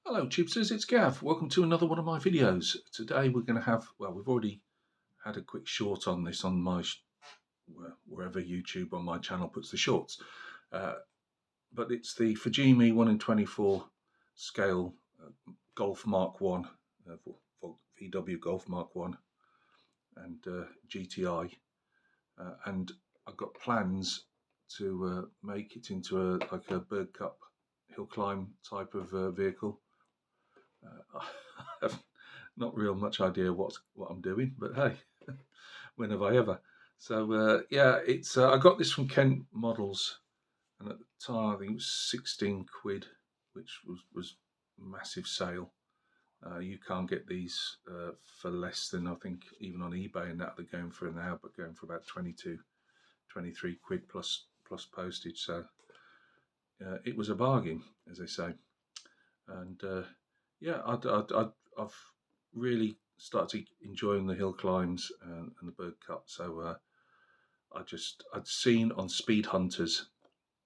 Hello Chipsters, it's Gav. Welcome to another one of my videos. Today we're going to have, well, we've already had a quick short on this on my, wherever YouTube on my channel puts the shorts. Uh, but it's the Fujimi 1 in 24 scale Golf Mark 1, VW Golf Mark 1 and GTI. And I've got plans to make it into like a bird cup hill climb type of vehicle. I have not real much idea what I'm doing, but hey, when have I ever? So yeah, it's I got this from Kent Models, and at the time I think it was 16 quid, which was a massive sale. You can't get these for less than, I think, even on eBay and that they're going for now, but going for about 22, 23 quid plus postage. So it was a bargain, as they say. And yeah, I've really started enjoying the hill climbs and the bird cup. So I'd seen on Speed Hunters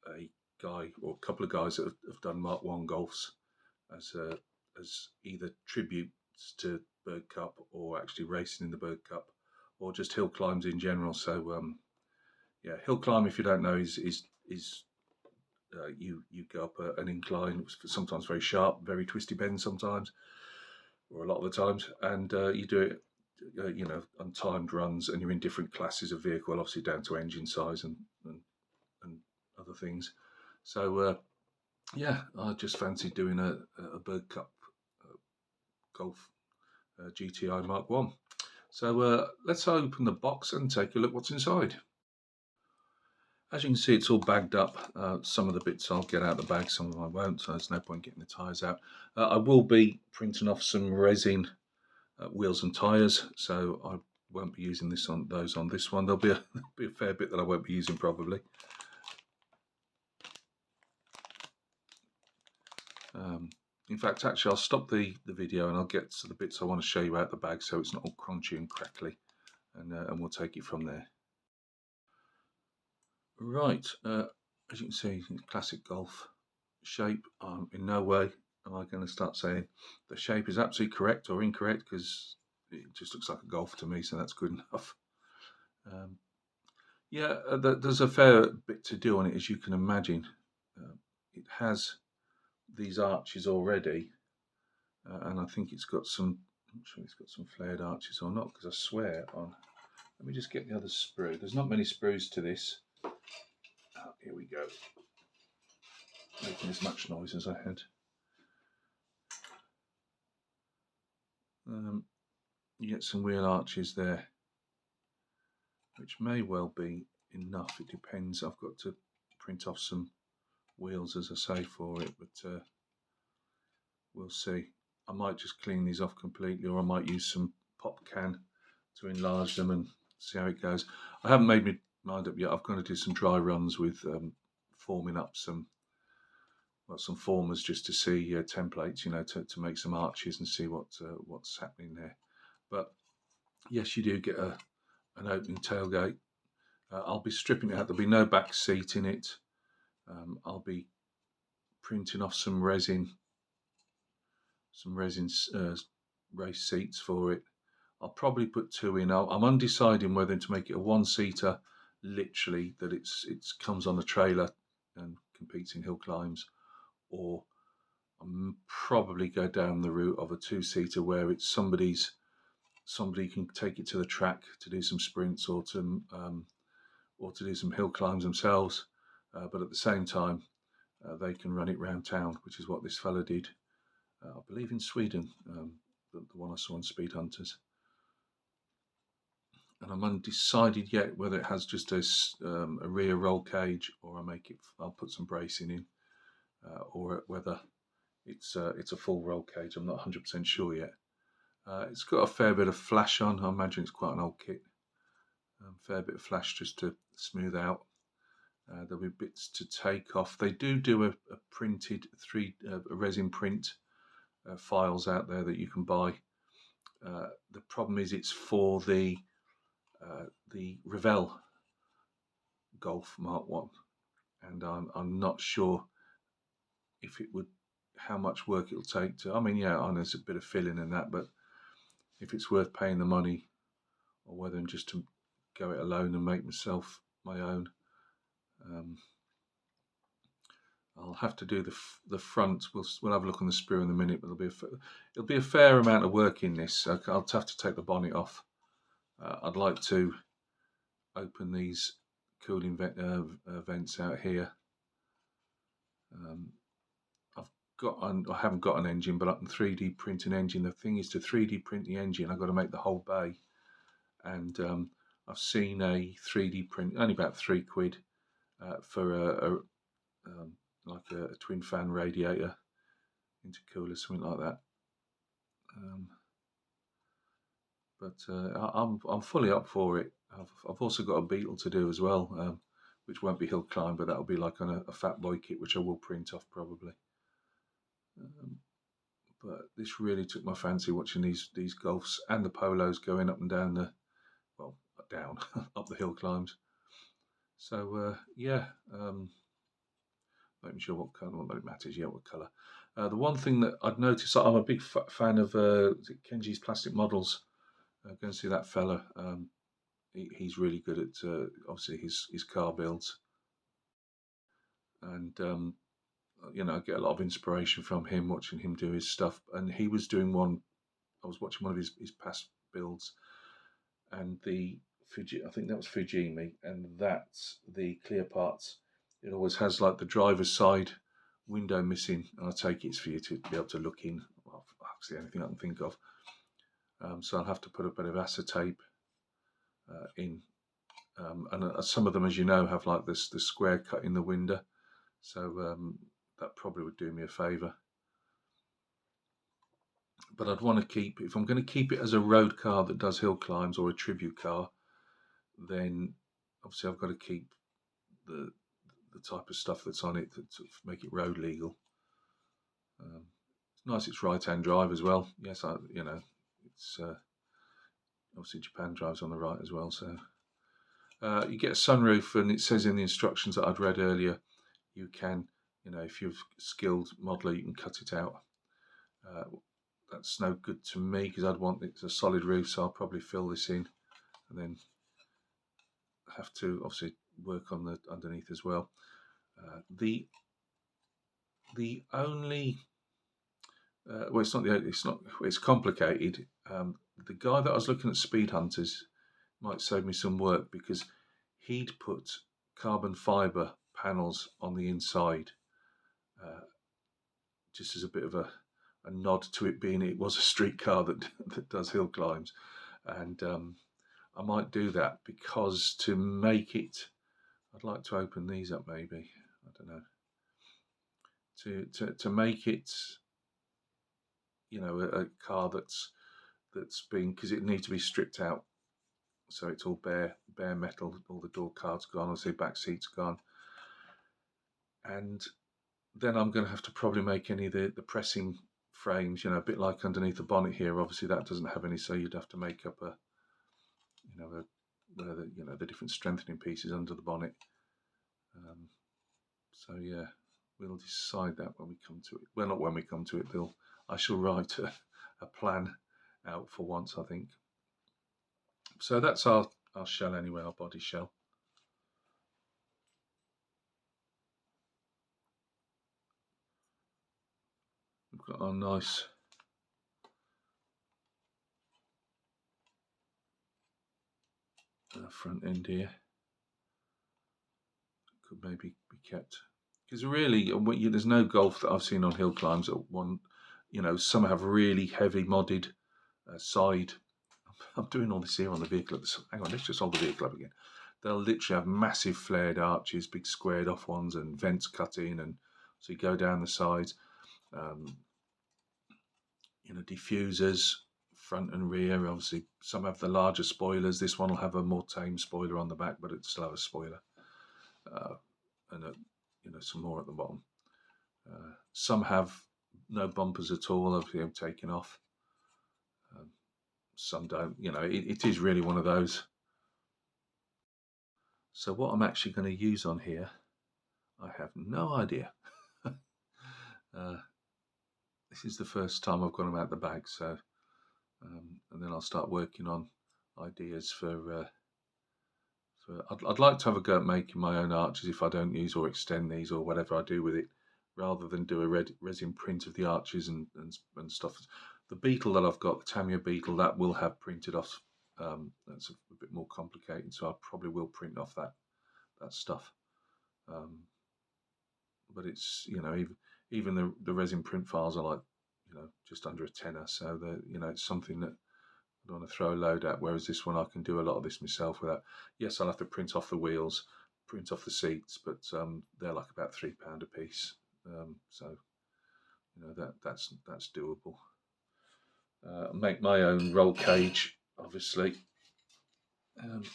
a guy or a couple of guys that have done Mark One golfs as either tributes to bird cup or actually racing in the bird cup or just hill climbs in general. So yeah, hill climb, if you don't know, is you go up an incline. It's sometimes very sharp, very twisty bend sometimes, or a lot of the times, and you do it, on timed runs, and you're in different classes of vehicle, obviously down to engine size and other things. So yeah, I just fancy doing a Bird Cup Golf GTI Mark One. So let's open the box and take a look what's inside. As you can see, it's all bagged up. Some of the bits I'll get out of the bag, some of them I won't, so there's no point getting the tyres out. I will be printing off some resin wheels and tyres, so I won't be using those on this one. There'll be a fair bit that I won't be using probably. In fact, actually, I'll stop the video and I'll get to the bits I want to show you out the bag so it's not all crunchy and crackly, and we'll take it from there. Right, as you can see, classic golf shape. In no way am I going to start saying the shape is absolutely correct or incorrect, because it just looks like a golf to me, so that's good enough. Yeah, there's a fair bit to do on it, as you can imagine. It has these arches already, and I think it's got some. I'm not sure it's got some flared arches or not, because I swear on. Let me just get the other sprue. There's not many sprues to this. Here we go. Making as much noise as I had. You get some wheel arches there, which may well be enough. It depends. I've got to print off some wheels, as I say, for it, but we'll see. I might just clean these off completely, or I might use some pop can to enlarge them and see how it goes. I haven't made my mind up yet. I've got to do some dry runs with forming up some formers just to see templates, to make some arches and see what's happening there. But yes, you do get an opening tailgate. I'll be stripping it out. There'll be no back seat in it. I'll be printing off some resin race seats for it. I'll probably put two in. I'm undeciding whether to make it a one-seater, literally that it comes on a trailer and competes in hill climbs, or I'm probably go down the route of a two-seater where it's somebody can take it to the track to do some sprints or to do some hill climbs themselves, but at the same time they can run it round town, which is what this fella did. I believe in Sweden, the one I saw on Speed Hunters. And I'm undecided yet whether it has just a rear roll cage, or I'll put some bracing in, or whether it's a full roll cage. I'm not 100% sure yet. It's got a fair bit of flash on. I imagine it's quite an old kit. Fair bit of flash just to smooth out. There'll be bits to take off. They do a printed resin print files out there that you can buy. The problem is it's for the Revell Golf Mark 1, and I'm not sure if it would how much work it'll take to. I mean, yeah, I know there's a bit of filling in that, but if it's worth paying the money, or whether I'm just to go it alone and make myself my own. I'll have to do the front. We'll have a look on the sprue in a minute, but it'll be a fair amount of work in this. I'll have to take the bonnet off. I'd like to open these cooling vents out here. I haven't got an engine, but I can 3D print an engine. The thing is, to 3D print the engine, I've got to make the whole bay, and I've seen a 3D print only about £3 for like a twin fan radiator, intercooler, something like that. But I'm fully up for it. I've also got a Beetle to do as well, which won't be hill climb, but that'll be like on a Fat Boy kit, which I will print off probably. But this really took my fancy, watching these Golfs and the Polos going up and down down up the hill climbs. So yeah, not even sure what colour. Well, it matters yet what colour. The one thing that I'd noticed, I'm a big fan of Kenji's Plastic Models. Go and see that fella. He's really good at obviously his car builds, and I get a lot of inspiration from him, watching him do his stuff. And he was doing one. I was watching one of his past builds, and I think that was Fujimi, and that's the clear parts. It always has like the driver's side window missing, and I take it's for you to be able to look in. Well, that's the only thing I can think of. So I'll have to put a bit of acetate in, and some of them, as you know, have like this the square cut in the window. So that probably would do me a favour. But I'd want to keep, if I'm going to keep it as a road car that does hill climbs or a tribute car, then obviously I've got to keep the type of stuff that's on it to make it road legal. It's nice it's right-hand drive as well. Yes, it's obviously Japan drives on the right as well. So you get a sunroof, and it says in the instructions that I'd read earlier, you can, if you're a skilled modeler, you can cut it out. That's no good to me because I'd want it's a solid roof, so I'll probably fill this in and then have to obviously work on the underneath as well. The only well, it's complicated. The guy that I was looking at Speed Hunters might save me some work, because he'd put carbon fibre panels on the inside, just as a bit of a nod to it was a street car that does hill climbs. And I might do that, because to make it, I'd like to open these up maybe, I don't know, to make it, a car that's been, because it needs to be stripped out, so it's all bare metal, all the door cards gone, obviously back seats gone, and then I'm going to have to probably make any of the pressing frames, a bit like underneath the bonnet here. Obviously that doesn't have any, so you'd have to make up the different strengthening pieces under the bonnet. So yeah, we'll decide that when we come to it. Well, not when we come to it, Bill. I shall write a plan out for once, I think. So that's our shell anyway, our body shell. We've got our nice front end here. Could maybe be kept, because really there's no Golf that I've seen on hill climbs that one, some have really heavy modded side. I'm doing all this here on the vehicle. Hang on, let's just hold the vehicle up again. They'll literally have massive flared arches, big squared off ones, and vents cut in, and so you go down the sides. Diffusers front and rear. Obviously, some have the larger spoilers. This one will have a more tame spoiler on the back, but it's still have a spoiler, and some more at the bottom. Some have no bumpers at all. Obviously, I'm taking off. Some don't. It is really one of those. So what I'm actually going to use on here, I have no idea. this is the first time I've got them out the bag, so and then I'll start working on ideas for. I'd like to have a go at making my own arches if I don't use or extend these or whatever I do with it, rather than do a resin print of the arches and stuff. The beetle that I've got, the Tamiya beetle, that will have printed off. That's a bit more complicated, so I probably will print off that stuff. But it's, you know, even the resin print files are like, you know, just under a tenner, so you know, it's something that I don't want to throw a load at, whereas this one I can do a lot of this myself without. Yes, I'll have to print off the wheels, print off the seats, but they're like about £3 a piece. So you know, that's doable. Make my own roll cage, obviously. Let me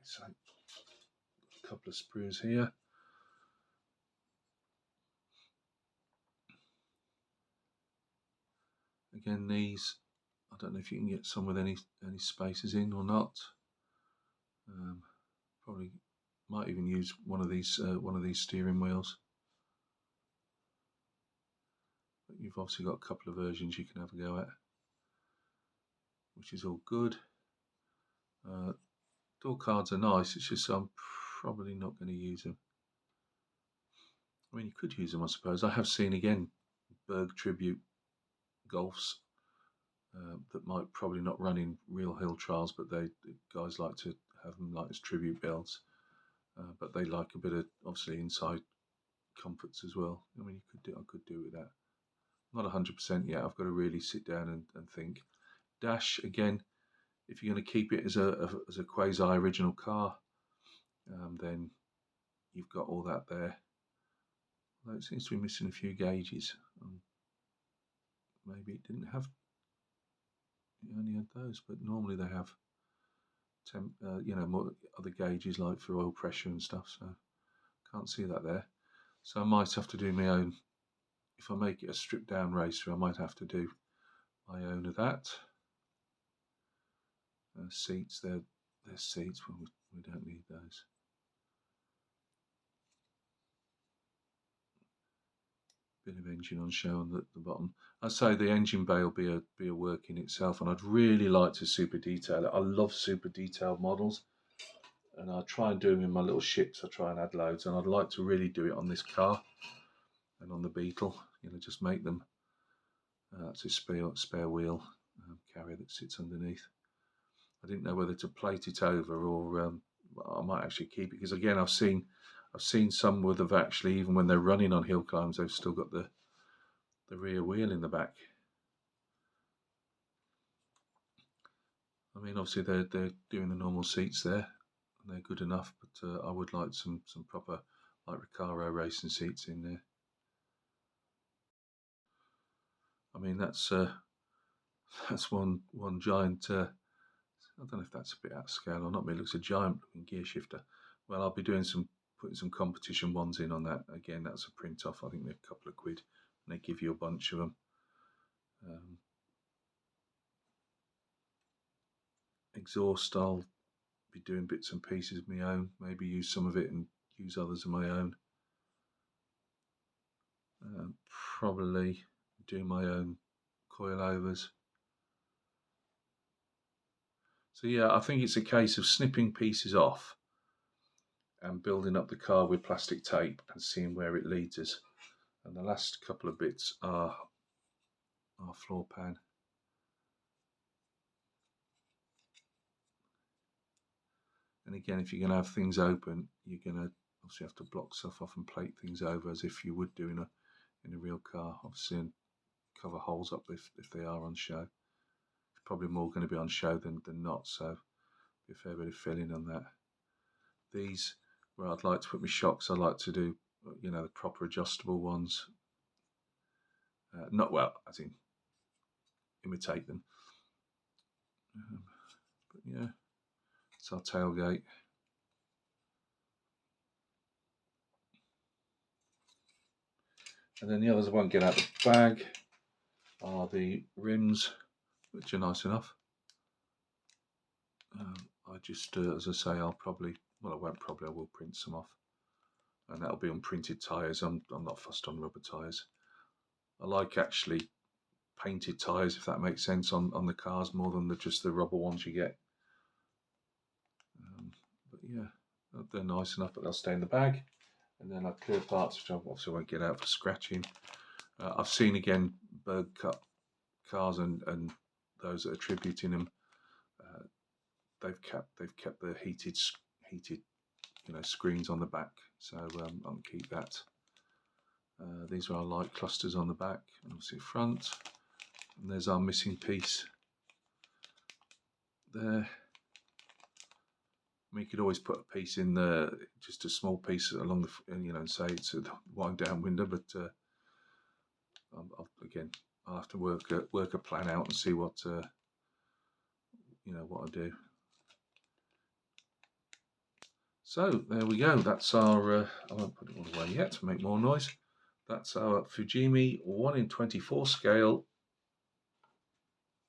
say, a couple of sprues here. Again, these, I don't know if you can get some with any spaces in or not. Probably might even use one of these steering wheels. But you've obviously got a couple of versions you can have a go at, which is all good. Door cards are nice, it's just I'm probably not going to use them. I mean, you could use them, I suppose. I have seen, again, Berg Tribute Golfs that might probably not run in real hill trials, but guys like to have them like as tribute builds. But they like a bit of, obviously, inside comforts as well. I mean, I could do with that. Not 100% yet. I've got to really sit down and think. Dash, again, if you're going to keep it as a quasi original car, then you've got all that there. Although it seems to be missing a few gauges. Maybe it didn't have. It only had those, but normally they have you know, more other gauges like for oil pressure and stuff. So can't see that there. So I might have to do my own. If I make it a stripped down racer, I might have to do my own of that. Seats, they're seats. Well, we don't need those. Bit of engine on show on the bottom. I'd say the engine bay will be a work in itself, and I'd really like to super detail it. I love super detailed models, and I try and do them in my little ships. I try and add loads, and I'd like to really do it on this car and on the Beetle. You know, just make them. That's a spare wheel carrier that sits underneath. I didn't know whether to plate it over or I might actually keep it, because again, I've seen some with have actually, even when they're running on hill climbs, they've still got the rear wheel in the back. I mean, obviously they're doing the normal seats there, and they're good enough, but I would like some proper, like, Recaro racing seats in there. I mean, that's one giant. I don't know if that's a bit out of scale or not, but it looks a giant looking gear shifter. Well, I'll be putting some competition ones in on that. Again, that's a print off. I think they're a couple of quid, and they give you a bunch of them. Exhaust, I'll be doing bits and pieces of my own. Maybe use some of it and use others of my own. Probably do my own coilovers. So yeah, I think it's a case of snipping pieces off and building up the car with plastic tape and seeing where it leads us. And the last couple of bits are floor pan. And again, if you're going to have things open, you're going to obviously have to block stuff off and plate things over as if you would do in a real car, obviously, and cover holes up if they are on show. It's probably more going to be on show than not, so be a fair bit of filling on that. These, where I'd like to put my shocks, I like to do, you know, the proper adjustable ones. Not well, as in imitate them. But yeah, it's our tailgate. And then the others I won't get out of the bag are the rims, which are nice enough. I just, as I say, I will print some off. And that'll be on printed tyres. I'm not fussed on rubber tyres. I like actually painted tyres, if that makes sense, on the cars more than just the rubber ones you get. But yeah, they're nice enough, but they'll stay in the bag. And then I've clear parts, which I obviously won't get out for scratching. I've seen again Berg Cup cars and those that are tributing them. They've kept the heated screens on the back, so I'll keep that. These are our light clusters on the back, and obviously front. And there's our missing piece there. You could always put a piece in there, just a small piece along the, and say it's a wind down window, but I'll have to work a plan out and see what what I do. So there we go. That's our. I won't put it all away yet to make more noise. That's our Fujimi 1:24 scale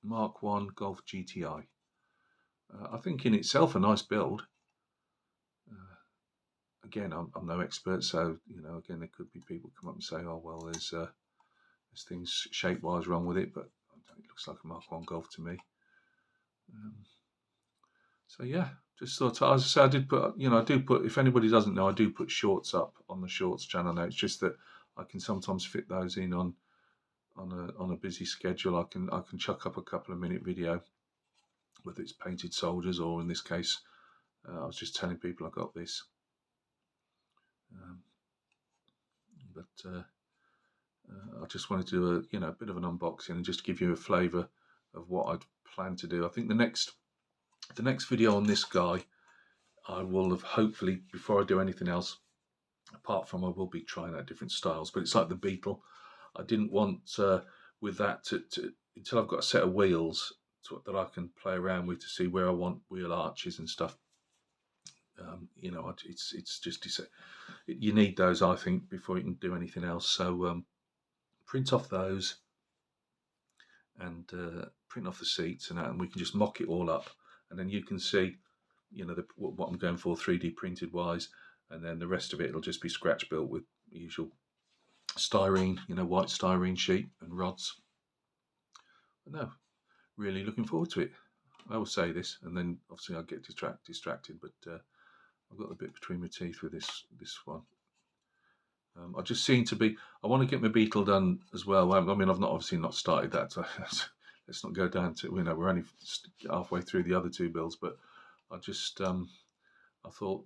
Mark 1 Golf GTI. I think in itself a nice build. Again, I'm no expert, so again, there could be people come up and say, "Oh well, there's things shape-wise wrong with it," but it looks like a Mark 1 Golf to me. So yeah, just thought, as I say, I did put, I do put. If anybody doesn't know, I do put shorts up on the Shorts channel now. It's just that I can sometimes fit those in on a busy schedule. I can chuck up a couple of minute video, whether it's painted soldiers or in this case, I was just telling people I got this. I just wanted to do a bit of an unboxing and just give you a flavour of what I'd planned to do. I think the next video on this guy, I will have hopefully, before I do anything else, apart from I will be trying out different styles, but it's like the Beetle. I didn't want with that to until I've got a set of wheels that I can play around with to see where I want wheel arches and stuff. It's just you need those, I think, before you can do anything else. So print off those and print off the seats and that, and we can just mock it all up, and then you can see, what I'm going for 3D printed wise, and then the rest of it will just be scratch built with the usual styrene, white styrene sheet and rods. But no, really looking forward to it. I will say this, and then obviously I'll get distracted, but I've got the bit between my teeth with this one. I just seem to be. I want to get my Beetle done as well. I mean, I've obviously not started that. So let's not go down to. We're only halfway through the other two builds, but I just I thought,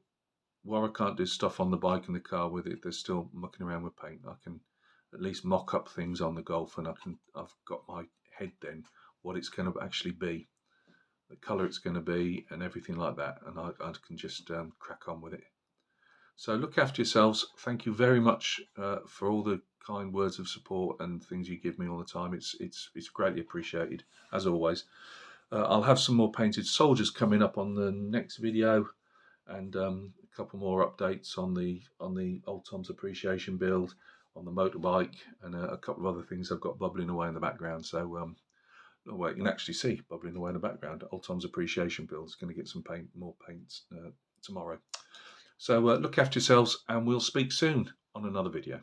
while I can't do stuff on the bike and the car with it, they're still mucking around with paint. I can at least mock up things on the Golf, and I've got my head then what it's going to actually be, the colour it's going to be, and everything like that, and I can just crack on with it. So look after yourselves. Thank you very much for all the kind words of support and things you give me all the time. It's greatly appreciated, as always. I'll have some more painted soldiers coming up on the next video, and a couple more updates on the Old Tom's Appreciation build, on the motorbike, and a couple of other things I've got bubbling away in the background. So you can actually see bubbling away in the background. Old Tom's Appreciation build is going to get some more paints tomorrow. So look after yourselves, and we'll speak soon on another video.